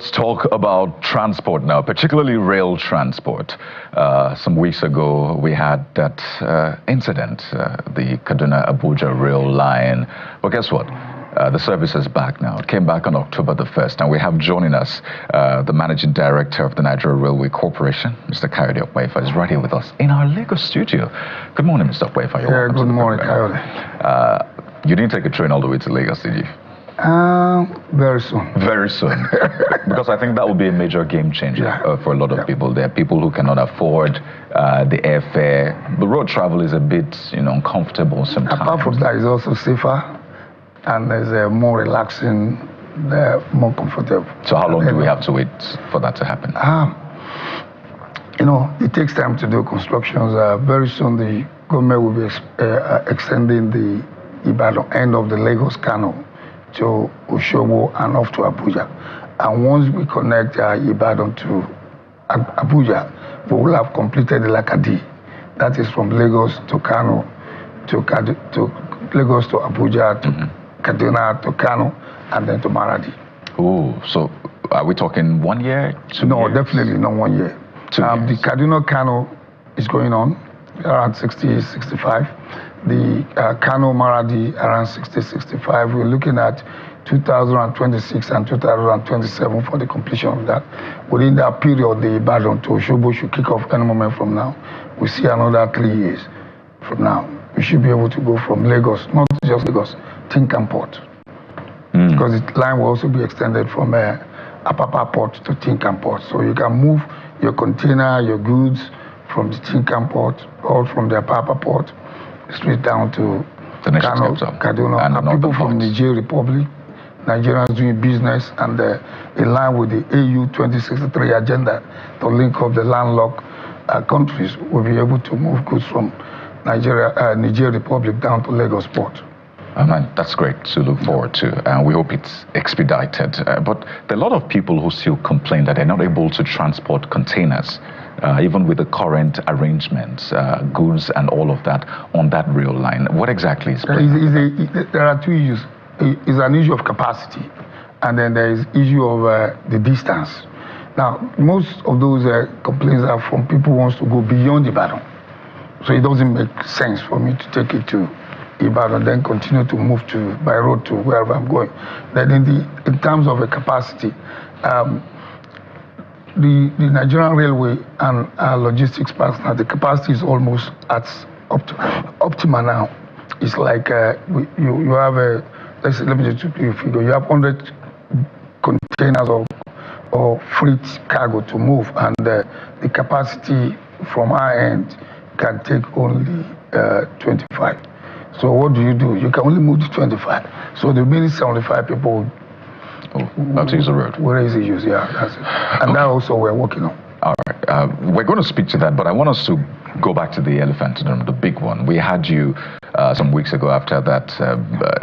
Let's talk about transport now, particularly rail transport. Some weeks ago, we had that incident, the Kaduna Abuja rail line. But guess what? The service is back now. It came back on October the 1st, and we have joining us the Managing Director of the Nigeria Railway Corporation, Mr. Kayode Okpaifa, is right here with us in our Lagos studio. Good morning, Mr. Okpaifa. Yeah, good morning, Kayode. You didn't take a train all the way to Lagos, did you? Very soon. Very soon. Because I think that will be a major game changer for a lot of people. There are people who cannot afford the airfare. The road travel is a bit, uncomfortable sometimes. Apart from that, it's also safer, and there's a more relaxing, more comfortable. So how long do we have to wait for that to happen? It takes time to do constructions. Very soon, the government will be extending the Ibadan end of the Lagos Canal to Osogbo and off to Abuja. And once we connect Ibadan to Abuja, we will have completed the Lakadi. That is from Lagos to Kano, to Lagos to Abuja, to Kaduna, to Kano, and then to Maradi. Oh, so are we talking 1 year, 2 No, years? definitely not 1 year. 2 years. The Kaduna Kano is going on around 60, 65. The Kano Maradi around 60, 65. We're looking at 2026 and 2027 for the completion of that. Within that period, the Ibadan to Osogbo should kick off any moment from now. We see another 3 years from now. We should be able to go from Lagos, not just Lagos, Tinkan Port. Because the line will also be extended from Apapa Port to Tinkan Port. So you can move your container, your goods from the Tinkan Port or from the Apapa Port straight down to Kano, Kaduna, and people from Niger Republic, Nigerians doing business, and in line with the AU 2063 agenda to link up the landlocked countries, will be able to move goods from Niger Republic down to Lagos Port. That's great to look forward to, and we hope it's expedited. But there are a lot of people who still complain that they're not able to transport containers, even with the current arrangements, goods and all of that on that rail line. What exactly is there are two issues. It's an issue of capacity, and then there is issue of the distance. Now, most of those complaints are from people who wants to go beyond Ibadan. So it doesn't make sense for me to take it to Ibadan, then continue to move by road to wherever I'm going. Then in terms of a capacity, the Nigerian Railway and our logistics partner, the capacity is almost at optima now. It's like you have let me just give you a figure. You have 100 containers or freight cargo to move, and the capacity from our end can take only 25. So what do? You can only move to 25. So the remaining 75 people have to use the road. Where is it used? Yeah, that's it. And that also we're working on. All right. We're going to speak to that, but I want us to go back to the elephant in the room, the big one. We had you some weeks ago after that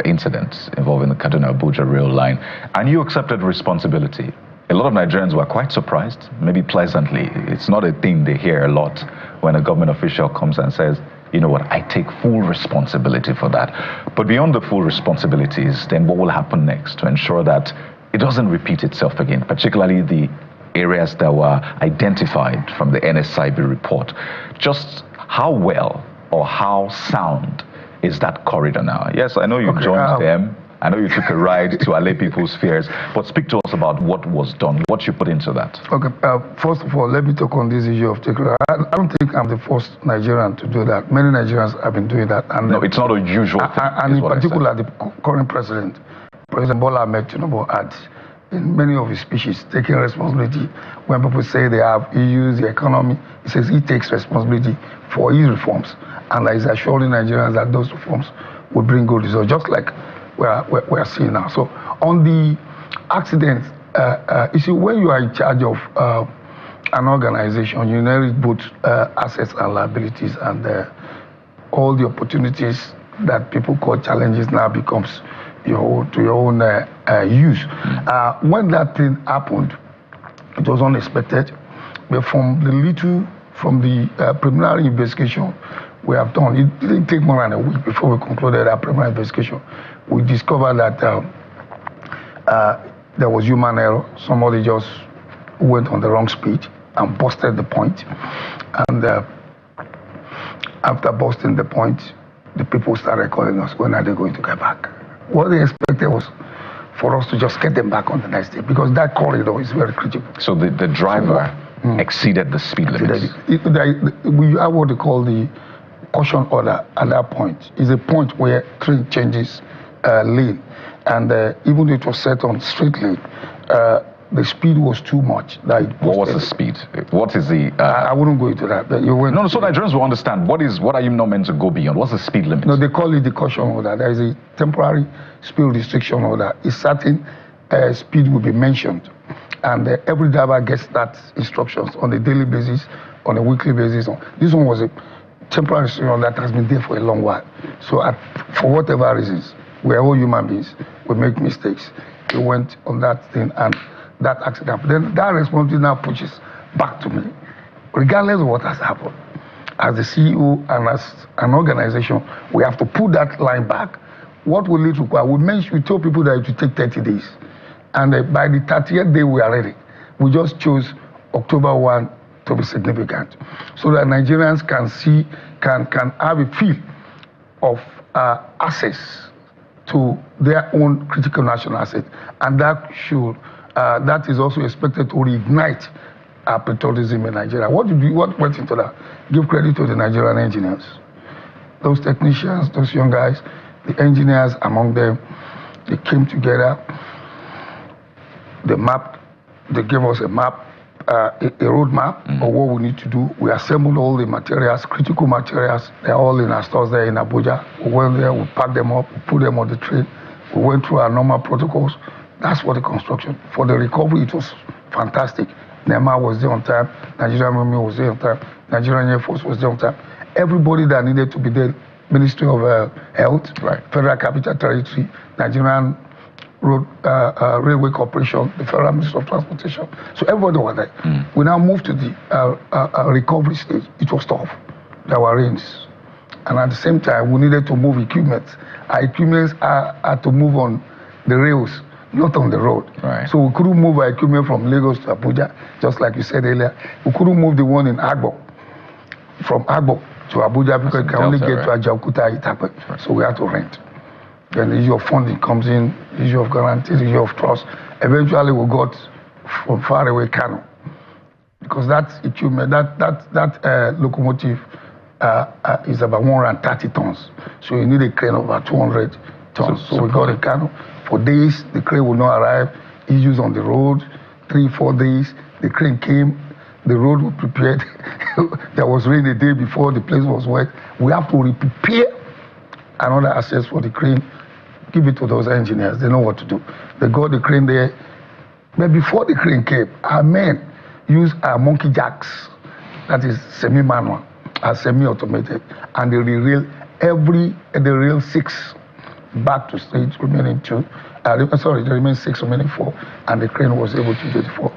incident involving the Kaduna Abuja rail line, and you accepted responsibility. A lot of Nigerians were quite surprised, maybe pleasantly. It's not a thing they hear a lot when a government official comes and says, you know what, I take full responsibility for that. But beyond the full responsibilities, then what will happen next to ensure that it doesn't repeat itself again, particularly the areas that were identified from the NSIB report? Just how well or how sound is that corridor now? Yes, I know you joined them. I know you took a ride to allay people's fears, but speak to us about what was done, what you put into that. Okay, first of all, let me talk on this issue of taking. I don't think I'm the first Nigerian to do that. Many Nigerians have been doing that. And no, it's not a usual thing. And in particular, the current President Bola Ahmed Tinubu, had, in many of his speeches, taking responsibility. When people say they have issues, the economy, he says he takes responsibility for his reforms, and he's assuring Nigerians that those reforms will bring good results, just like we're seeing now. So on the accident, you see, when you are in charge of an organization, you inherit both assets and liabilities, and all the opportunities that people call challenges now becomes to your own use. When that thing happened, it was unexpected, but from the preliminary investigation we have done, it didn't take more than a week before we concluded our preliminary investigation. We discovered that there was human error. Somebody just went on the wrong speed and busted the point. And after busting the point, the people started calling us, when are they going to get back? What they expected was for us to just get them back on the next day, because that corridor is very critical. So the driver exceeded the speed limits? We have what they call the caution order at that point. It's a point where train changes lane. And even though it was set on straight lane, the speed was too much. What was the speed? What is the... I wouldn't go into that. No, so Nigerians will understand. What are you not meant to go beyond? What's the speed limit? No, they call it the caution order. There is a temporary speed restriction order. A certain speed will be mentioned. And every driver gets that instructions on a daily basis, on a weekly basis. This one was a temporary restriction that has been there for a long while. So for whatever reasons, we're all human beings. We make mistakes. We went on that thing and that accident. Then that responsibility now pushes back to me, regardless of what has happened. As the CEO and as an organization, we have to put that line back. What will it require? We told people that it will take 30 days. And by the 30th day, we are ready. We just chose October 1 to be significant, so that Nigerians can see, can have a feel of access to their own critical national asset. And that is also expected to reignite patriotism in Nigeria. What went into that? Give credit to the Nigerian engineers. Those technicians, those young guys, the engineers among them, they came together. They gave us a map, a road map of what we need to do. We assembled all the materials, critical materials. They're all in our stores there in Abuja. We went there, we packed them up, we put them on the train. We went through our normal protocols. That's for the construction. For the recovery, it was fantastic. NEMA was there on time. Nigerian Army was there on time. Nigerian Air Force was there on time. Everybody that needed to be there, Ministry of Health, Federal Capital Territory, Nigerian Railway Corporation, the Federal Ministry of Transportation. So everybody was there. We now moved to the recovery stage. It was tough. There were rains. And at the same time, we needed to move equipment. Our equipment had to move on the rails, not on the road. So we couldn't move our equipment from Lagos to Abuja, just like you said earlier. We couldn't move the one in Agbo, from Agbo to Abuja, because you can only get to Ajaokuta, Itape. So we had to rent. Then the issue of funding comes in, the issue of guarantee, the issue of trust. Eventually we got from far away Kano, because that equipment, that locomotive is about 130 tons. So you need a crane of about 200 tons. So we got a Kano. For days, the crane would not arrive. Issues on the road, 3-4 days. The crane came, the road was prepared. There was rain the day before, the place was wet. We have to prepare another access for the crane, give it to those engineers. They know what to do. They got the crane there. But before the crane came, our men used our monkey jacks, that is semi-manual, semi-automated, and they derailed the rail 6 back to stage, remaining 2. Sorry, there remained 6, remaining 4, and the crane was able to do the 4.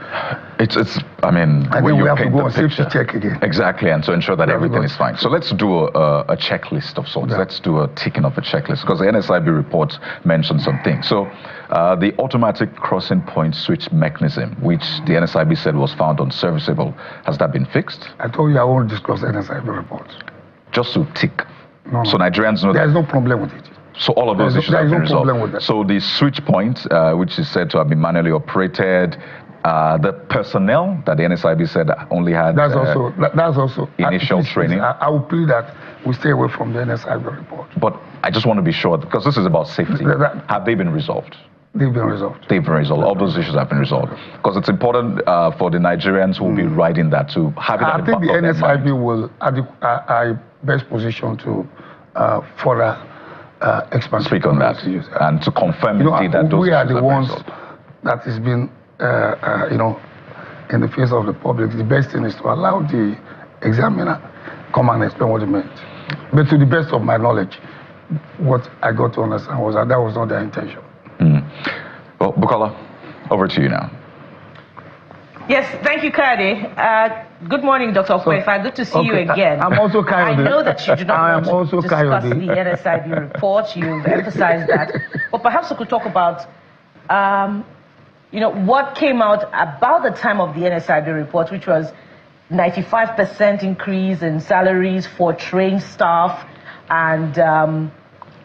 I mean, and then we have to go on safety check again. Exactly, and to ensure that everything is fine. So let's do a checklist of sorts. Let's do a ticking of a checklist, because the NSIB report mentioned some things. So the automatic crossing point switch mechanism, which the NSIB said was found unserviceable, has that been fixed? I told you I won't discuss the NSIB report. Just to tick. No. So Nigerians know there's no problem with it. So all of those issues have been resolved. So the switch point, which is said to have been manually operated, the personnel that the NSIB said only had that's also initial training. I will plead that we stay away from the NSIB report. But I just want to be sure, because this is about safety. Have they been resolved? They've been resolved. They've been resolved. All those issues have been resolved. Because it's important for the Nigerians who will be riding that to have it at the back of their mind. I think the NSIB will are best position to further expand. Speak on that and to confirm that those we are the ones that has been in the face of the public. The best thing is to allow the examiner come and explain what it meant. But to the best of my knowledge, what I got to understand was that was not their intention. Well, Bukola, over to you now. Yes, thank you, Kade. Good morning, Dr. Okwefa. Good to see you again. I'm also Kayode. I know that you do not want to discuss the NSIB report. You've emphasized that. But perhaps we could talk about what came out about the time of the NSIB report, which was 95% increase in salaries for trained staff and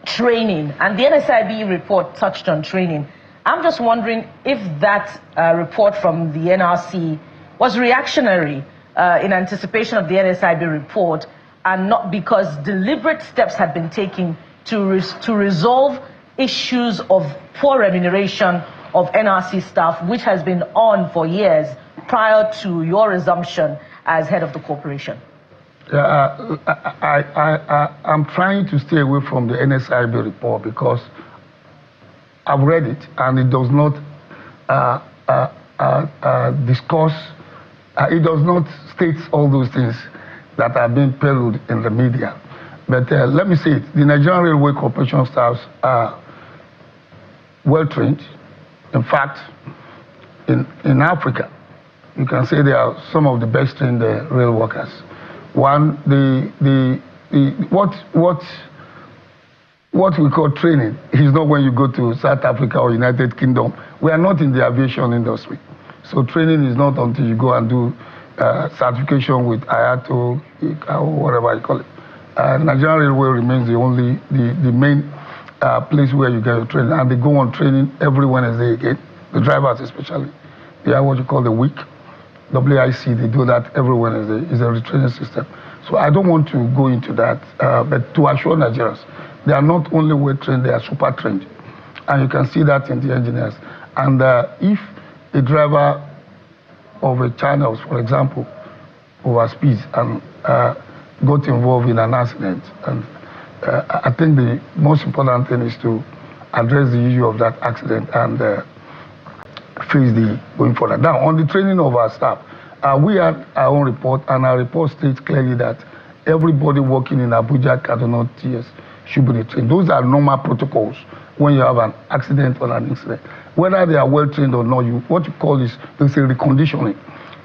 training. And the NSIB report touched on training. I'm just wondering if that report from the NRC was reactionary in anticipation of the NSIB report, and not because deliberate steps had been taken to resolve issues of poor remuneration of NRC staff, which has been on for years prior to your resumption as head of the corporation. I'm trying to stay away from the NSIB report because I've read it and it does not discuss, it does not state all those things that are being peddled in the media. But let me say it, the Nigerian Railway Corporation staffs are well trained. In fact, in Africa, you can say they are some of the best trained rail workers. One, what we call training is not when you go to South Africa or United Kingdom. We are not in the aviation industry. So training is not until you go and do certification with IATO or whatever you call it. Nigerian Railway remains the main place where you get your training. And they go on training every Wednesday again, the drivers especially. They have what you call the week. WIC, they do that every Wednesday. It's a retraining system. So I don't want to go into that, but to assure Nigerians, they are not only well trained, they are super trained. And you can see that in the engineers. And if a driver of a channel, for example, overspeeds and got involved in an accident, and I think the most important thing is to address the issue of that accident and face the going forward. Now, on the training of our staff, we had our own report, and our report states clearly that everybody working in Abuja, Kaduna, TS should be trained. Those are normal protocols when you have an accident or an incident. Whether they are well trained or not, what you call is, they say, reconditioning,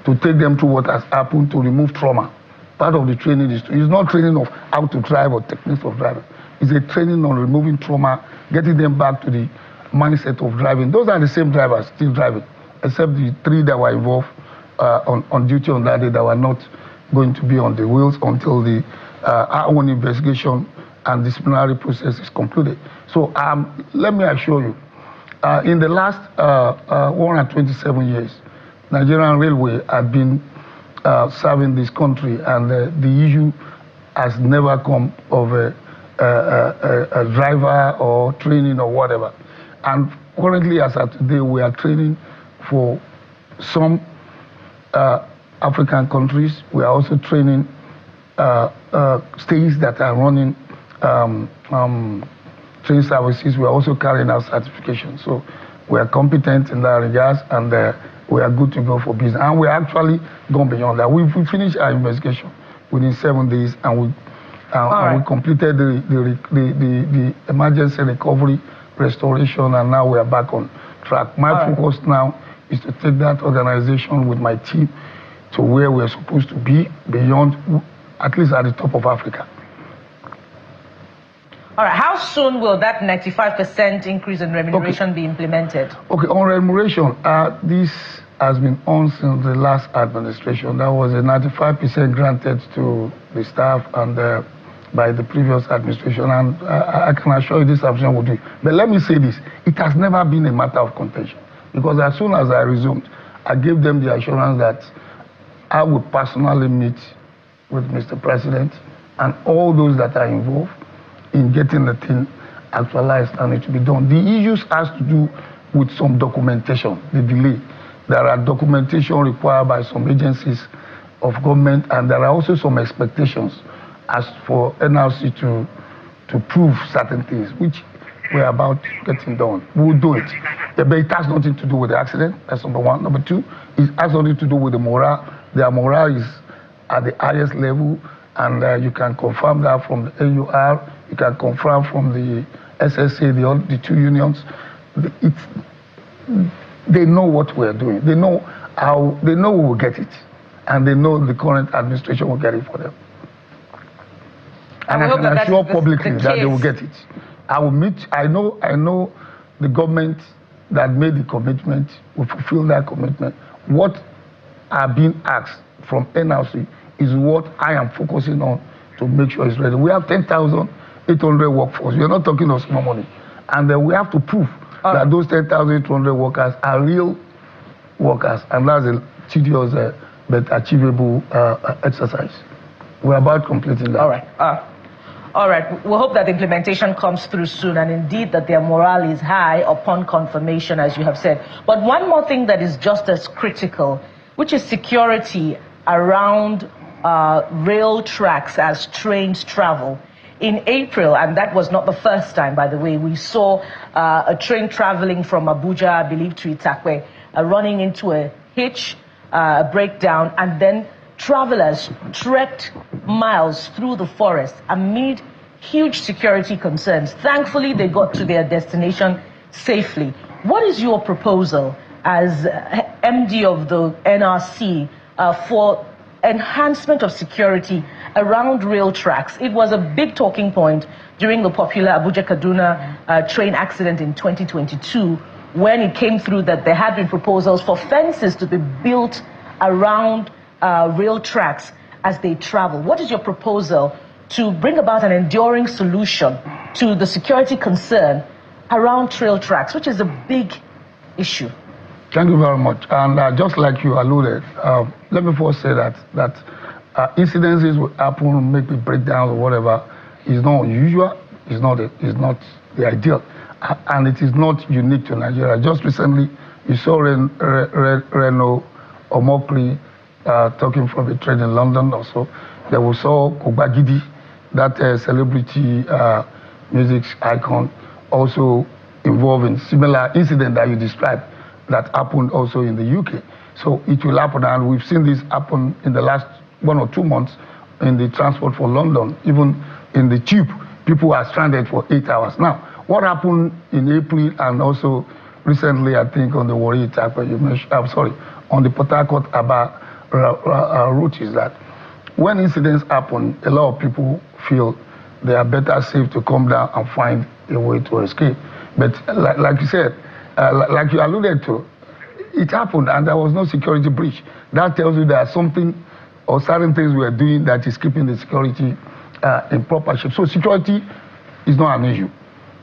to take them through what has happened, to remove trauma. Part of the training is it's not training of how to drive or techniques of driving. It's a training on removing trauma, getting them back to the mindset of driving. Those are the same drivers still driving, except the 3 that were involved on duty on that day that were not going to be on the wheels until our own investigation and disciplinary process is concluded. So let me assure you, in the last 127 years, Nigerian Railway had been serving this country, and the issue has never come of a driver or training or whatever. And currently, as of today, we are training for some African countries. We are also training states that are running training services. We are also carrying out certification. So we are competent in that regard, and we are good to go for business. And we actually gone beyond that. We finished our investigation within 7 days, and we completed the emergency recovery, restoration, and now we are back on track. My focus now is to take that organization with my team to where we're supposed to be, beyond, at least at the top of Africa. All right, how soon will that 95% increase in remuneration be implemented? Okay, on remuneration, this has been on since the last administration. That was a 95% granted to the staff and by the previous administration, and I can assure you this administration will do it. But let me say this, it has never been a matter of contention, because as soon as I resumed, I gave them the assurance that I would personally meet with Mr. President and all those that are involved in getting the thing actualized and it to be done. The issues has to do with some documentation, the delay. There are documentation required by some agencies of government, and there are also some expectations as for NRC to prove certain things, which we're about getting done. We'll do it. But it has nothing to do with the accident, that's number one. Number two, it has nothing to do with the morale. Their morale is at the highest level, and you can confirm that from the AUR, you can confirm from the SSA, the 2 unions. They know what we're doing. They know we will get it, and they know the current administration will get it for them. And I can assure publicly that they will get it. I will meet. I know the government that made the commitment will fulfill that commitment. What are being asked from NRC is what I am focusing on to make sure it's ready. We have 10,800 workforce. We're not talking of small money. And then we have to prove that those 10,800 workers are real workers. And that's a tedious but achievable exercise. We're about completing that. All right. All right. We hope that the implementation comes through soon, and indeed that their morale is high upon confirmation, as you have said. But one more thing that is just as critical, which is security around rail tracks as trains travel. In April, and that was not the first time, by the way, we saw a train traveling from Abuja, I believe, to Itakwe, running into a hitch, a breakdown, and then travelers trekked miles through the forest amid huge security concerns. Thankfully, they got to their destination safely. What is your proposal as MD of the NRC for enhancement of security around rail tracks? It was a big talking point during the popular Abuja-Kaduna train accident in 2022, when it came through that there had been proposals for fences to be built around rail tracks as they travel. What is your proposal to bring about an enduring solution to the security concern around trail tracks, which is a big issue? Thank you very much. And just like you alluded, let me first say that incidences will happen, maybe breakdowns or whatever, is not unusual, is not the ideal, and it is not unique to Nigeria. Just recently, you saw Reno Omokri talking from a train in London also. Then we saw Kobagidi, that celebrity music icon, also involved in similar incident that you described that happened also in the UK. So it will happen, and we've seen this happen in the last 1 or 2 months in the transport for London. Even in the tube, people are stranded for 8 hours. Now, what happened in April and also recently, I think, on the Warri Itakwe, you mentioned, I'm sorry, on the Port Harcourt-Aba route, is that when incidents happen, a lot of people feel they are better safe to come down and find a way to escape. But like you said, like you alluded to, it happened and there was no security breach. That tells you there's something or certain things we are doing that is keeping the security in proper shape. So security is not an issue,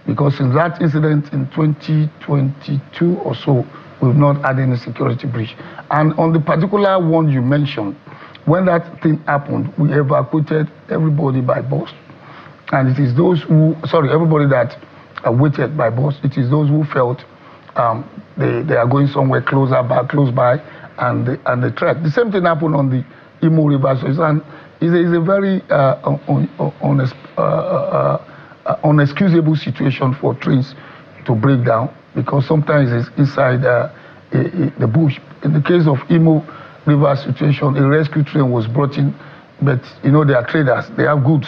because since that incident in 2022 or so, we've not had any security breach. And on the particular one you mentioned, when that thing happened, we evacuated everybody by bus. And it is those who, everybody that waited by bus, it is those who felt they are going somewhere close by, and they trek. The same thing happened on the Imo River. So it's a very unexcusable situation for trains to break down, because sometimes it's inside the bush. In the case of Imo River situation, a rescue train was brought in, but you know, they are traders, they have goods,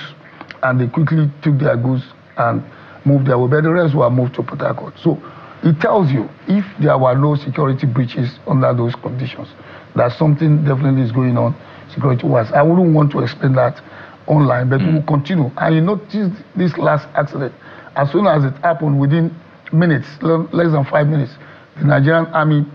and they quickly took their goods and moved their way, but the rest were moved to Port Harcourt. So it tells you, if there were no security breaches under those conditions, that something definitely is going on security-wise. I wouldn't want to explain that online, but we will continue. And you notice this last accident, as soon as it happened, within minutes, less than 5 minutes, the Nigerian Army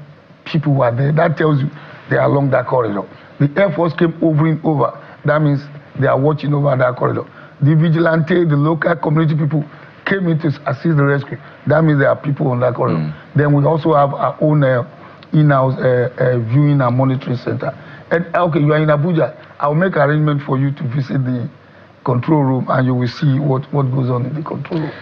people were there. That tells you they are along that corridor. The Air Force came over. That means they are watching over that corridor. The vigilante, the local community people came in to assist the rescue. That means there are people on that corridor. Then we also have our own in-house viewing and monitoring center. And okay, you are in Abuja, I'll make arrangement for you to visit the control room, and you will see what goes on in the control room.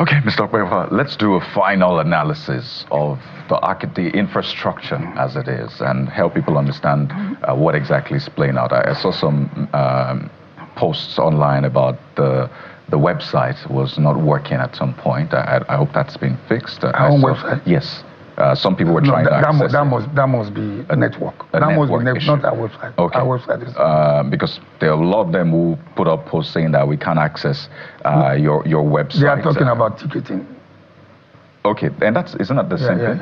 Okay, Mr. Okwewa, let's do a final analysis of the infrastructure as it is, and help people understand what exactly is playing out. I saw some posts online about the website was not working at some point. I hope that's been fixed. Our own website? Yes. Some people were trying to access that must be a network. That must be not our website. Okay. Our website is because there are a lot of them who put up posts saying that we can't access your website. They are talking about ticketing. Okay, and isn't that the same thing?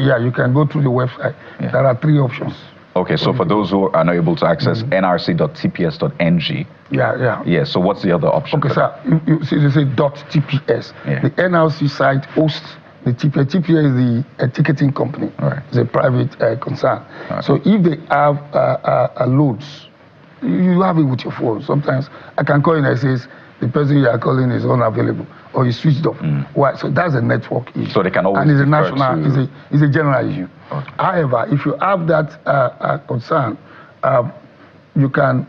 Yeah, you can go through the website. Yeah. There are 3 options. Okay, so for those who are not able to access nrc.tps.ng. Yeah, so what's the other option? Okay, sir, you see, they say .tps. Yeah. The NRC site hosts the TPA is the ticketing company. Right. It's a private concern. Right. So if they have loads, you have it with your phone. Sometimes I can call in and it says the person you are calling is unavailable or he's switched off. Why? So that's a network issue. So they can always and it's a defer national, it's a general issue. Okay. However, if you have that concern, you can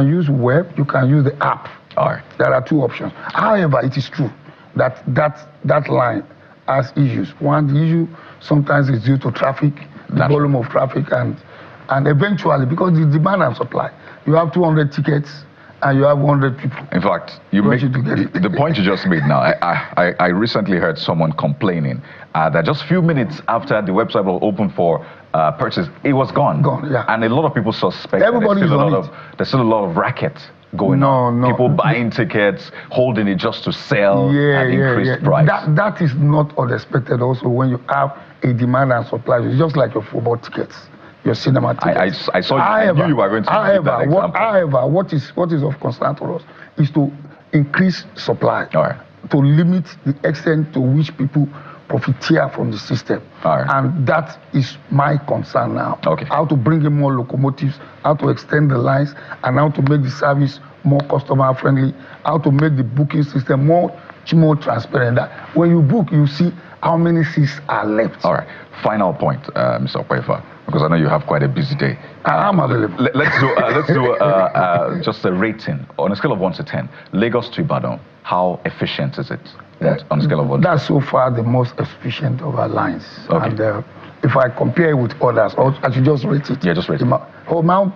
use web, you can use the app. All right. There are two options. However, it is true that line has issues. One, the issue sometimes is due to traffic, the volume of traffic, and eventually, because the demand and supply, you have 200 tickets and you have 100 people. In fact, the point you just made now, I recently heard someone complaining that just a few minutes after the website was open for purchase, it was gone. Gone, yeah. And a lot of people suspect Everybody's there's still a lot of racket going on. No. People buying tickets, holding it just to sell at increased price. That is not unexpected also when you have a demand and supply. It's just like your football tickets, your cinema tickets. I saw I knew you were going to give that example. However, what is of concern to us is to increase supply, All right. to limit the extent to which people profiteer from the system. All right. And that is my concern now. Okay. How to bring in more locomotives, how to extend the lines, and how to make the service more customer friendly, how to make the booking system more transparent. That when you book, you see how many seats are left. All right. Final point, Mr. Okwefa, because I know you have quite a busy day. I'm available. Let's do just a rating on a scale of 1 to 10. Lagos to Ibadan, how efficient is it? On a scale of 1 to 10. That's so far the most efficient of our lines. Okay. And if I compare it with others, or I should just rate it. Yeah, just rate it. Now,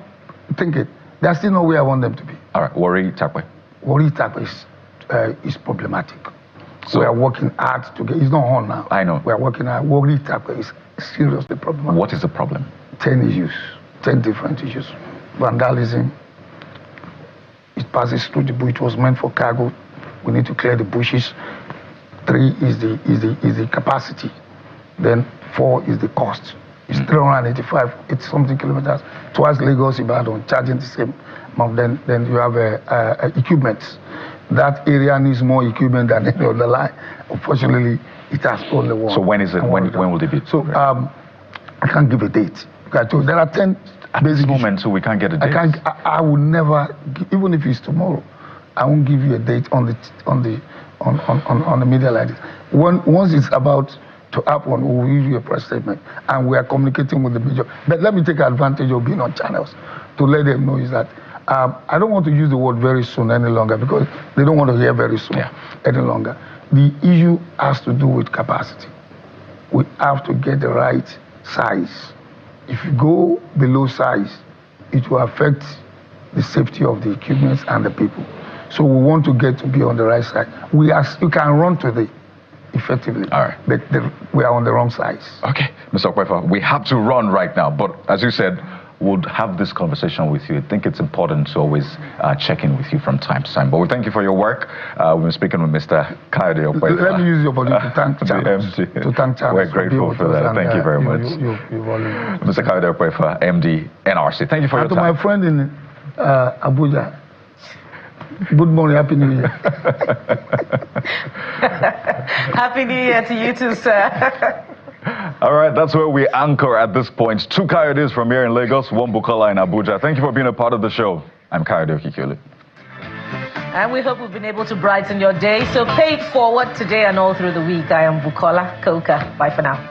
think it. There's still no way I want them to be. All right. Warri Takwe. Warri Takwe is problematic. So we are working hard to get. It's not on now. I know. We are working hard. Warri Takwe is seriously problematic. What is the problem? 10 issues, 10 different issues. Vandalism. It passes through the bush. It was meant for cargo. We need to clear the bushes. 3 is the capacity. Then 4 is the cost. It's 385, it's something kilometers. Twice Lagos, Ibadan, charging the same amount. Then you have equipment. That area needs more equipment than any other line. Unfortunately, it has only one. So when is it? When will it be? So I can't give a date. There are 10 at this moment, so we can't get a date. I will never, even if it's tomorrow, I won't give you a date on the media like this. Once it's about to happen, we will give you a press statement, and we are communicating with the media. But let me take advantage of being on channels to let them know is that I don't want to use the word very soon any longer because they don't want to hear very soon any longer. The issue has to do with capacity. We have to get the right size. If you go below size, it will affect the safety of the equipment and the people. So we want to get to be on the right side. You can run today effectively, all right, but we are on the wrong size. Okay, Mr. Okwefa, we have to run right now, but as you said, we'll have this conversation with you. I think it's important to always check in with you from time to time. But we thank you for your work. We've been speaking with Mr. Kayode Okwefa. Let me use the opportunity to thank channels. We're grateful for that. Thank you very much. Mr. Kayode Okwefa, MD, NRC. Thank you for your time. To my friend in Abuja, good morning, Happy New Year. Happy New Year to you too, sir. All right, that's where we anchor at this point. 2 Coyotes from here in Lagos, 1 Bukola in Abuja. Thank you for being a part of the show. I'm Kayode Okikule. And we hope we've been able to brighten your day. So pay it forward today and all through the week. I am Bukola Koka. Bye for now.